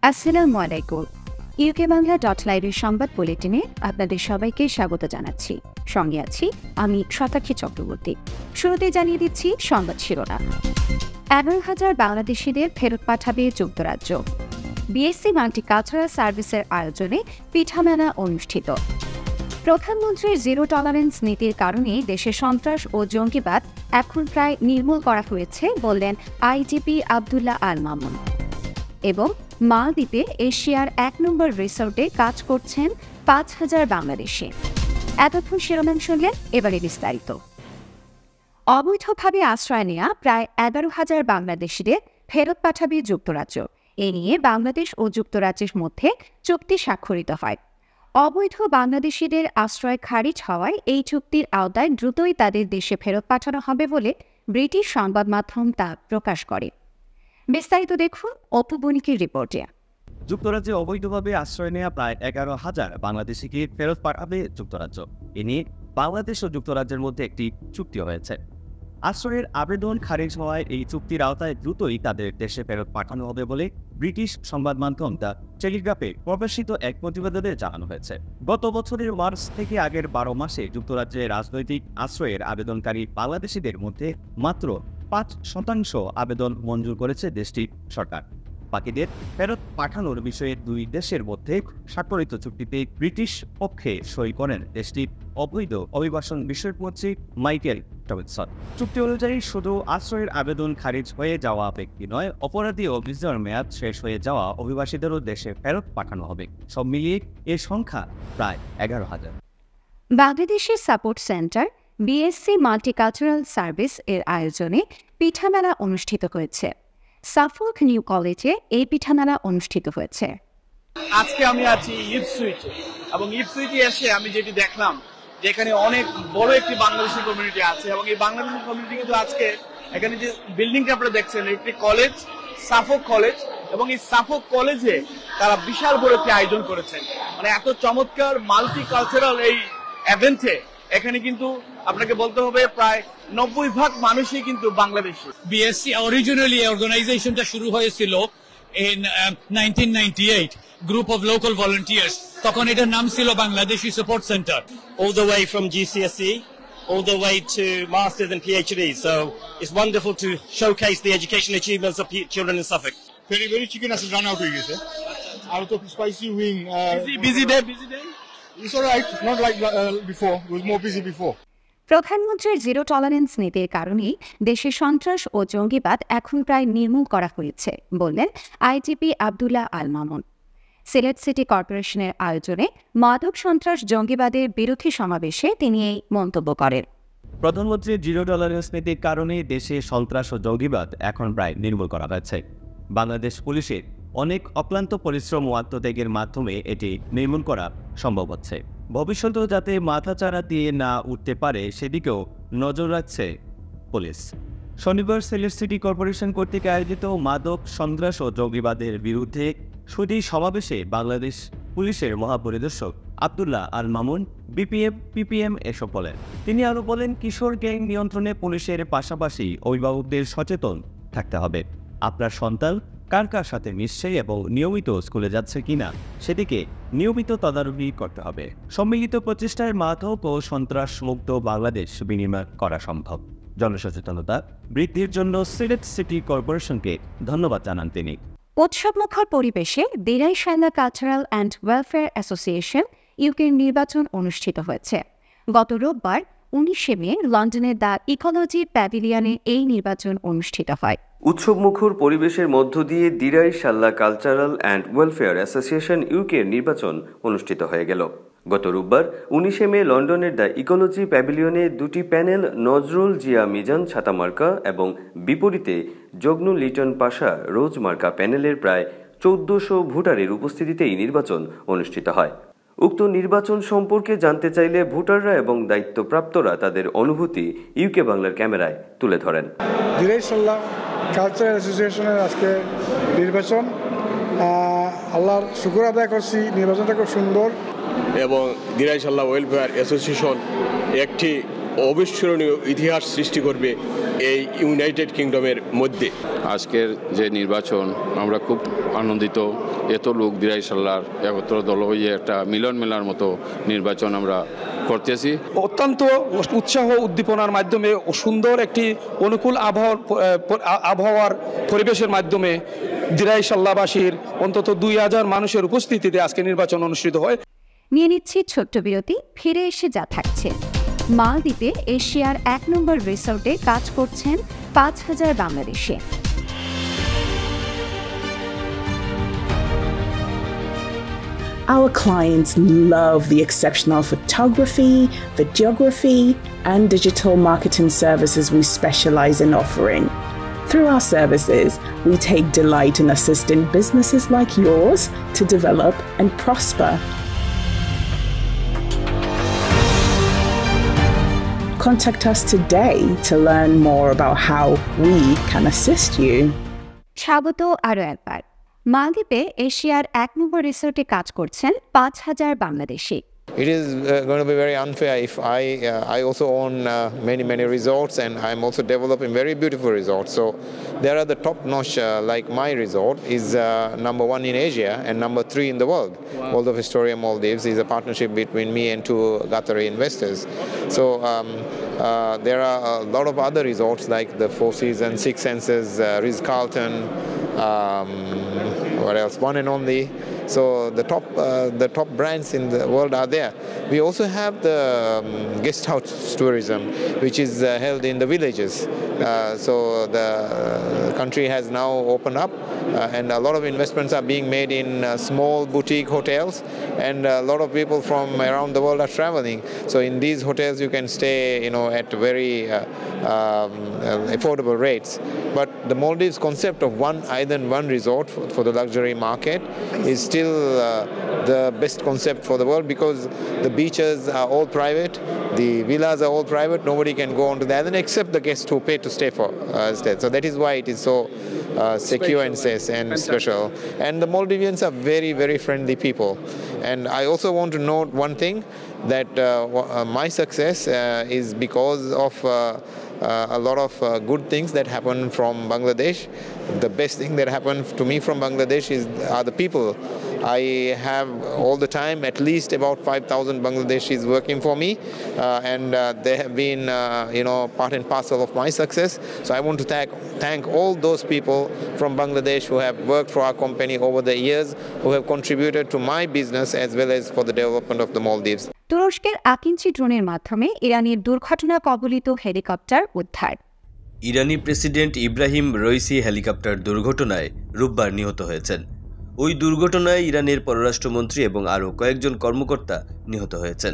আসসালামু আলাইকুম। ইউকে বাংলা .লাইভের সংবাদ বুলেটিনে আপনাদের সবাইকে স্বাগত জানাচ্ছি। সঙ্গে আছি আমি শতাক্ষী চক্রবর্তী। শুরুতে জানিয়ে দিচ্ছি সংবাদ শিরোনাম। 11,000 বাংলাদেশিদের ফেরত পাঠাবে যুক্তরাজ্য। বিএসসি মাল্টিকালচারাল সার্ভিসের আয়োজনে পিঠামেলা অনুষ্ঠিত। প্রধানমন্ত্রীর জিরো টলারেন্স নীতির কারণে দেশে সন্ত্রাস ও জঙ্গিবাদ এখন প্রায় নির্মূল করা হয়েছে বললেন আইজিপি আবদুল্লাহ আল মামুন। এবং মালদ্বীপে এশিয়ার 1 নম্বর রিসোর্টে কাজ করছেন 5,000 বাংলাদেশি। এতক্ষণ শিরোনাম শুনলেন, এবারে বিস্তারিত। অবৈধভাবে আশ্রয় নেওয়া প্রায় 11,000 বাংলাদেশিদের ফেরত পাঠাবে যুক্তরাজ্য। এ নিয়ে বাংলাদেশ ও যুক্তরাজ্যের মধ্যে চুক্তি স্বাক্ষরিত হয়। অবৈধ বাংলাদেশিদের আশ্রয় খারিজ হওয়ায় এই চুক্তির আওতায় দ্রুতই তাদের দেশে ফেরত পাঠানো হবে বলে ব্রিটিশ সংবাদ মাধ্যম তা প্রকাশ করে। বিস্তারিত দেখুন অপু বণিকের রিপোর্টে। যুক্তরাজ্যে অবৈধভাবে আশ্রয় নেওয়া প্রায় 11,000 বাংলাদেশিকে ফেরত পাঠাবে যুক্তরাজ্য। এ নিয়ে বাংলাদেশ ও যুক্তরাজ্যের মধ্যে একটি চুক্তি হয়েছে। আশ্রয়ের আবেদন খারিজ হওয়ায় এই চুক্তির আওতায় দ্রুতই তাদের দেশে ফেরত পাঠানো হবে বলে ব্রিটিশ সংবাদ মাধ্যম দ্য টেলিগ্রাফে প্রকাশিত এক প্রতিবেদনে জানানো হয়েছে। গত বছরের মার্চ থেকে আগের 12 মাসে যুক্তরাজ্যে রাজনৈতিক আশ্রয়ের আবেদনকারী বাংলাদেশিদের মধ্যে মাত্র 5% আবেদন মঞ্জুর করেছে দেশটির সরকার। বাকিদের ফেরত পাঠানোর বিষয়ে দুই দেশের মধ্যে স্বাক্ষরিত চুক্তিতে ব্রিটিশ পক্ষে সই করেন দেশটির অবৈধ অভিবাসন বিষয়কমন্ত্রী মাইকেল টবিনসন। চুক্তি অনুযায়ী শুধু আশ্রয়ের আবেদন খারিজ হয়ে যাওয়া ব্যক্তি নয়, অপরাধী ও ভিসার মেয়াদ শেষ হয়ে যাওয়া অভিবাসীদেরও দেশে ফেরত পাঠানো হবে। সব মিলিয়ে এর সংখ্যা প্রায় 11,000। বাংলাদেশের support centre BSc multicultural service এর আয়োজনে পিঠামেলা অনুষ্ঠিত হয়েছে। সাফোক নিউ কলেজে এই পিঠামেলা অনুষ্ঠিত হয়েছে। আজকে আমি আছি ইপসুইচে, এবং ইপসুইচে এসে আমি যেটি দেখলাম যে এখানে অনেক বড় একটি বাংলাদেশি কমিউনিটি আছে, এবং এই বাংলাদেশি কমিউনিটি কিন্তু আজকে এখানে যে বিল্ডিংটা আপনারা দেখছেন একটি কলেজ, সাফোক কলেজ, এবং এই সাফোক কলেজে তারা বিশাল বড় একটি আয়োজন করেছেন। মানে এত চমৎকার মাল্টিকালচারাল এই ইভেন্টে এখানে কিন্তু আপনাকে বলতে হবে প্রায় 90% মানুষই কিন্তু বাংলাদেশি। বিএসসি অরিজিনালি অর্গানাইজেশনটা শুরু হয়েছিল in 1998, group of local volunteers. তখন এটার নাম ছিল Bangladeshi support centre. All the way from GCSE, all the way to masters and PhDs. So it's wonderful to showcase the education achievements of children in Suffolk. Very chicken as run out হয়ে গেছে। আর তো spicy wing. Busy day. It's alright, not like before. It was more busy before. প্রধানমন্ত্রীর zero tolerance নীতির কারণেই দেশে সন্ত্রাস ও জঙ্গিবাদ এখন প্রায় নির্মূল করা হয়েছে বললেন আইজিপি আবদুল্লাহ আল মামুন। সিলেট সিটি কর্পোরেশনের আয়োজনে মাদক সন্ত্রাস জঙ্গিবাদের বিরোধী সমাবেশে তিনি এই মন্তব্য করেন। প্রধানমন্ত্রীর জিরো টলারেন্স নীতির কারণে দেশে সন্ত্রাস ও জঙ্গিবাদ এখন প্রায় নির্মূল করা হয়েছে। বাংলাদেশ পুলিশের অনেক অক্লান্ত পরিশ্রম ও আত্মত্যাগের মাধ্যমে এটি নির্মূল করা সম্ভব হচ্ছে। ভবিষ্যতেও যাতে মাথাচাড়া দিয়ে না উঠতে পারে সেদিকেও নজর রাখছে পুলিশ। শনিবার সিলেট সিটি কর্পোরেশন কর্তৃক আয়োজিত মাদক সন্ত্রাস ও জঙ্গিবাদের বিরুদ্ধে সুধী সমাবেশে বাংলাদেশ পুলিশের মহাপরিদর্শক আবদুল্লাহ আল মামুন পিপিএম এসব বলেন। তিনি আরও বলেন, কিশোর গ্যাং নিয়ন্ত্রণে পুলিশের পাশাপাশি অভিভাবকদের সচেতন থাকতে হবে। আপনার সন্তান কার সাথে মিশছে এবং নিয়মিত স্কুলে যাচ্ছে কিনা সেদিকে নিয়মিত তদারকি করতে হবে। সম্মিলিত প্রচেষ্টায় মাদক ও সন্ত্রাস মুক্ত বাংলাদেশ বিনির্মাণ করা সম্ভব। জনসচেতনতা বৃদ্ধির জন্য সিলেট সিটি কর্পোরেশনকে ধন্যবাদ জানান তিনি। উৎসবমুখর পরিবেশে দিরাইশালা কালচারাল অ্যান্ড ওয়েলফেয়ার অ্যাসোসিয়েশন ইউকের নির্বাচন অনুষ্ঠিত হয়েছে। গত রোববার 19 মে লন্ডনের দ্য ইকোলজি প্যাভিলিয়নে এই নির্বাচন অনুষ্ঠিত হয়। উৎসবমুখর পরিবেশের মধ্য দিয়ে দিরাইশালা কালচারাল অ্যান্ড ওয়েলফেয়ার অ্যাসোসিয়েশন ইউকের নির্বাচন অনুষ্ঠিত হয়ে গেল। গত রোববার 19 মে লন্ডনের দ্য ইকোলজি প্যাভিলিয়নে দুটি প্যানেল নজরুল জিয়া মিজান ছাতা মার্কা এবং বিপরীতে জগনুল লিটন পাশা রোজ মার্কা প্যানেলের প্রায় 1400 ভোটারের উপস্থিতিতেই নির্বাচন অনুষ্ঠিত হয়। উক্ত নির্বাচন সম্পর্কে জানতে চাইলে ভোটাররা এবং দায়িত্বপ্রাপ্তরা তাদের অনুভূতি ইউকে বাংলার ক্যামেরায় তুলে ধরেন। দিরাইশালা কালচারাল অ্যাসোসিয়েশনের আজকে নির্বাচন, আল্লাহর শুকর আদায় করছি, নির্বাচনটা খুব সুন্দর। এবং দিরাইশালা ওয়েলফেয়ার অ্যাসোসিয়েশন একটি অবিস্মরণীয় ইতিহাস সৃষ্টি করবে এই ইউনাইটেড কিংডমের মধ্যে। আজকের যে নির্বাচন আমরা খুব আনন্দিত, এত লোক দিরাই সাল্লার একত্র দল হয়ে একটা মিলন মেলার মতো নির্বাচন আমরা করতেছি। অত্যন্ত উৎসাহ উদ্দীপনার মাধ্যমে ও সুন্দর একটি অনুকূল আবহাওয়ার পরিবেশের মাধ্যমে দিরাই সাল্লাবাসীর অন্তত 2000 মানুষের উপস্থিতিতে আজকে নির্বাচন অনুষ্ঠিত হয়। নিয়ে নিচ্ছি ছোট্ট বিরতি, ফিরে এসে যা থাকছে। মালদ্বীপে এশিয়ার 1 নম্বর রিসোর্টে কাজ করছেন 5000 Bangladeshi. Our clients love the exceptional photography, videography, and digital marketing services we specialize in offering. Through our services, we take delight in assisting businesses like yours to develop and prosper. Contact us today to learn more about how we can assist you. স্বাগত আরও একবার। মালদ্বীপে এশিয়ার 1 নম্বর রিসোর্টে কাজ করছেন 5000 Bangladeshi. It is going to be very unfair if I also own many resorts, and I'm also developing very beautiful resorts. So there are the top-notch, like my resort is number 1 in Asia and number 3 in the world. Wow. Waldorf Astoria Maldives is a partnership between me and 2 Qatari investors. So there are a lot of other resorts like the Four Seasons, Six Senses, Ritz-Carlton, what else? One and Only. So the top brands in the world are there. We also have the guest house tourism, which is held in the villages. So the country has now opened up, and a lot of investments are being made in small boutique hotels, and a lot of people from around the world are traveling. So in these hotels you can stay, at very affordable rates. But the Maldives concept of one island, one resort for the luxury market is still the best concept for the world, because the beaches are all private, the villas are all private, nobody can go onto the island except the guests who pay to stay for stay. So that is why it is so secure and safe and special. And the Maldivians are very friendly people. And I also want to note one thing, that my success is because of a lot of good things that happen from Bangladesh. The best thing that happened to me from Bangladesh are the people. I have all the time at least about 5,000 Bangladeshis working for me, and they have been part and parcel of my success. So I want to thank all those people from Bangladesh who have worked for our company over the years, who have contributed to my business as well as for the development of the Maldives. তুরস্কের Akinci ড্রোনের মাধ্যমে ইরানের দুর্ঘটনা কবলিত helicopter উদ্ধার। ইরানি president Ibrahim Raisi helicopter দুর্ঘটনায় রোববার নিহত হয়েছেন। ওই দুর্ঘটনায় ইরানের পররাষ্ট্রমন্ত্রী এবং আরও কয়েকজন কর্মকর্তা নিহত হয়েছেন।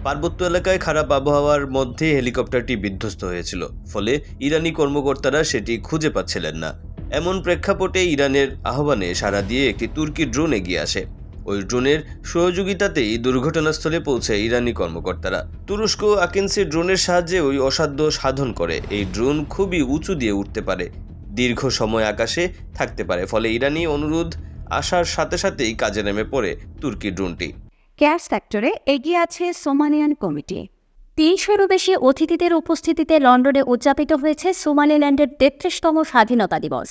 পার্বত্য এলাকায় খারাপ আবহাওয়ার মধ্যে হেলিকপ্টারটি বিধ্বস্ত হয়েছিল, ফলে ইরানি কর্মকর্তারা সেটি খুঁজে পাচ্ছিলেন না। এমন প্রেক্ষাপটে ইরানের আহ্বানে সাড়া দিয়ে একটি তুর্কি ড্রোন এগিয়ে আসে। ওই ড্রোনের সহযোগিতাতেই দুর্ঘটনাস্থলে পৌঁছে ইরানি কর্মকর্তারা। তুরস্ক আকিন্সি ড্রোনের সাহায্যে ওই অসাধ্য সাধন করে। এই ড্রোন খুবই উঁচু দিয়ে উঠতে পারে, দীর্ঘ সময় আকাশে থাকতে পারে, ফলে ইরানি অনুরোধ আসার সাথে সাথেই কাজে নেমে পড়ে তুর্কি ড্রোনটি। কেয়ার সেক্টরে এগিয়ে আছে সোমালিয়ান কমিটি। 300-এরও বেশি অতিথিদের উপস্থিতিতে লন্ডনে উদযাপিত হয়েছে সোমালিল্যান্ডের 33তম স্বাধীনতা দিবস।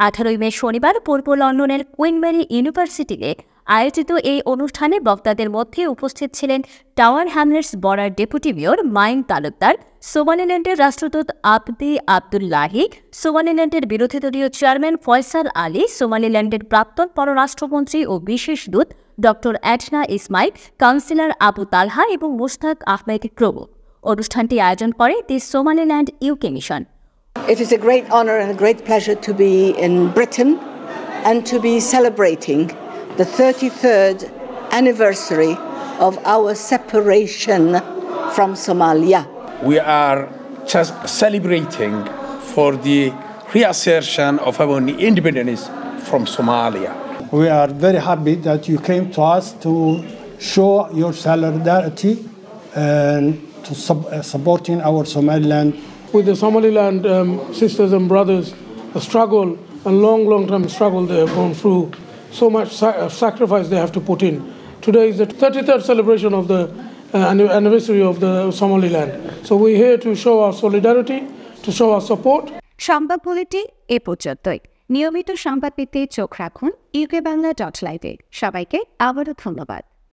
18 মে শনিবার পূর্ব লন্ডনের কুইন মেরি ইউনিভার্সিটিতে আয়োজিত এই অনুষ্ঠানে বক্তাদের মধ্যে উপস্থিত ছিলেন Tower Hamlets border deputy mayor Maium Talukdar, সোমালিল্যান্ডের রাষ্ট্রদূত আবদি আবদুল্লাহি, সোমালিল্যান্ডের বিরোধী দলীয় চেয়ারম্যান ফয়সাল আলী, সোমালিল্যান্ডের প্রাক্তন পররাষ্ট্রমন্ত্রী ও বিশেষ দূত doctor Edna Ismail, councillor Abu Talha এবং মুশতাক আহমেদ প্রমুখ। অনুষ্ঠানটি আয়োজন করে the Somaliland UK mission. It is a great honor and a great pleasure to be in Britain and to be celebrating the 33rd anniversary of our separation from Somalia. We are just celebrating for the reassertion of our independence from Somalia. We are very happy that you came to us to show your solidarity and to supporting our Somaliland. With the Somaliland sisters and brothers, a struggle, a long time struggle they have gone through. So much sacrifice they have to put in. Today is the 33rd celebration of the anniversary of the Somaliland. So we're here to show our solidarity, to show our support. সংবাদ bulletin এ পর্যন্তই। নিয়মিত সংবাদ পেতে চোখ রাখুন ukbangla.live। সবাইকে আবারও ধন্যবাদ।